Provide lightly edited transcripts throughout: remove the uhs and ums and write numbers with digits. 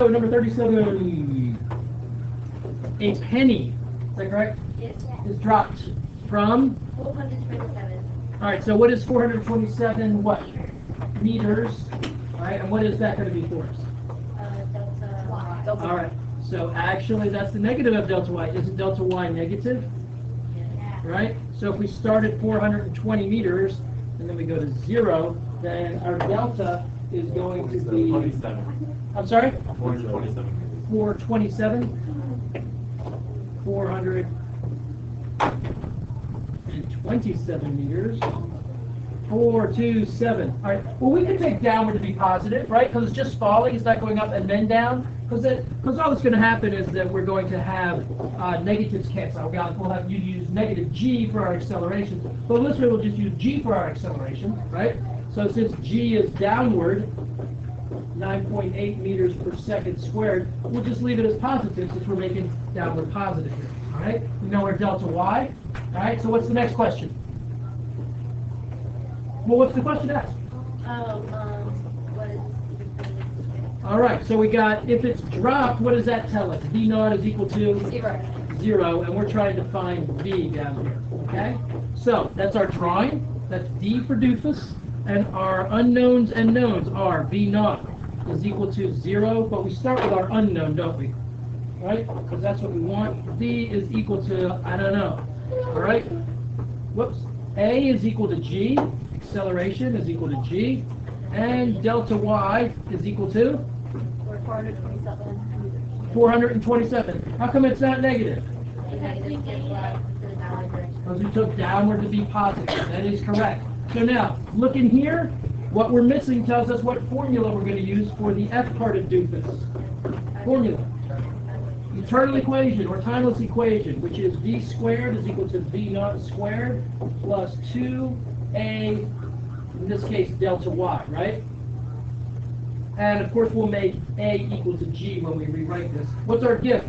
So number 37, a penny, is that correct? Yes. Is dropped from? 427. All right, so what is 427 what? Meters. All right, and what is that going to be for us? Delta Y. All right, so actually that's the negative of delta y. Isn't delta y negative? Yeah. Right? So if we start at 420 meters and then we go to 0, then our delta is going to be... 27. I'm sorry? 427. 427. 427 meters. 427. All right. Well, we can take downward to be positive, right? Because it's just falling. It's not going up and then down. Because all that's going to happen is that we're going to have negatives cancel out. We'll have you use negative g for our acceleration. But this way, we'll just use g for our acceleration, right? So since g is downward, 9.8 meters per second squared, we'll just leave it as positive since we're making downward positive here. All right. We know our delta y. All right. So what's the next question? Well, what's the question asked? What is All right, so we got, if it's dropped, what does that tell us? V naught is equal to? 0. 0, and we're trying to find V down here, okay? So, that's our drawing. That's D for doofus. And our unknowns and knowns are V naught is equal to 0, but we start with our unknown, don't we? Right? Because that's what we want. V is equal to, I don't know. All right? Whoops. A is equal to G. Acceleration is equal to G, and delta y is equal to 427. 427. How come it's not negative? Because we took downward to be positive. That is correct. So now, look in here. What we're missing tells us what formula we're going to use for the F part of doofus. Formula. Eternal equation or timeless equation, which is v squared is equal to v naught squared plus 2a, in this case delta y, right? And of course we'll make a equal to g when we rewrite this. What's our gift?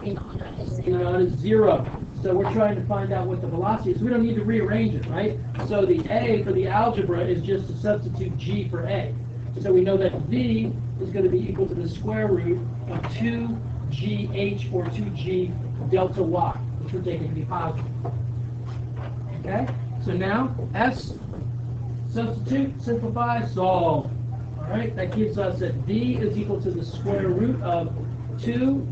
V naught is 0. So we're trying to find out what the velocity is. We don't need to rearrange it, right? So the a for the algebra is just to substitute g for a. So we know that v is going to be equal to the square root of 2gh or 2g delta y, which we're taking to be positive. Okay? So now, S, substitute, simplify, solve. All right? That gives us that v is equal to the square root of 2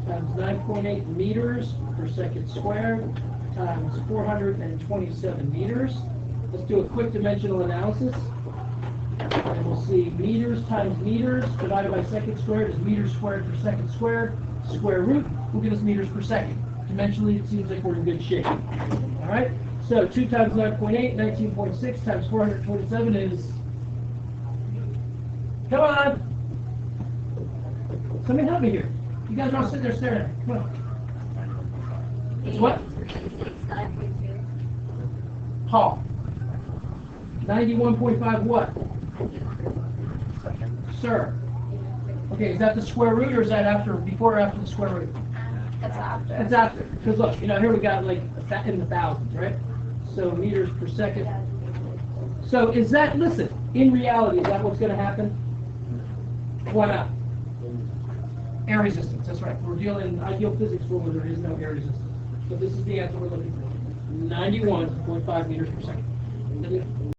times 9.8 meters per second squared times 427 meters. Let's do a quick dimensional analysis. And we'll see meters times meters divided by second squared is meters squared per second squared. Square root will give us meters per second. Dimensionally, it seems like we're in good shape. All right? So 2 times 9.8, 19.6 times 427 is... Come on! Somebody help me here. You guys are all sitting there staring at me. Come on. It's what? Paul. 91.5 what? Sir. Okay, is that the square root or is that after, before or after the square root? That's after. It's after. Because look, here we got like in the thousands, right? So meters per second. So is that, listen, in reality, is that what's going to happen? Why not? Air resistance, that's right. We're dealing in ideal physics where there is no air resistance. So this is the answer we're looking for. 91.5 meters per second.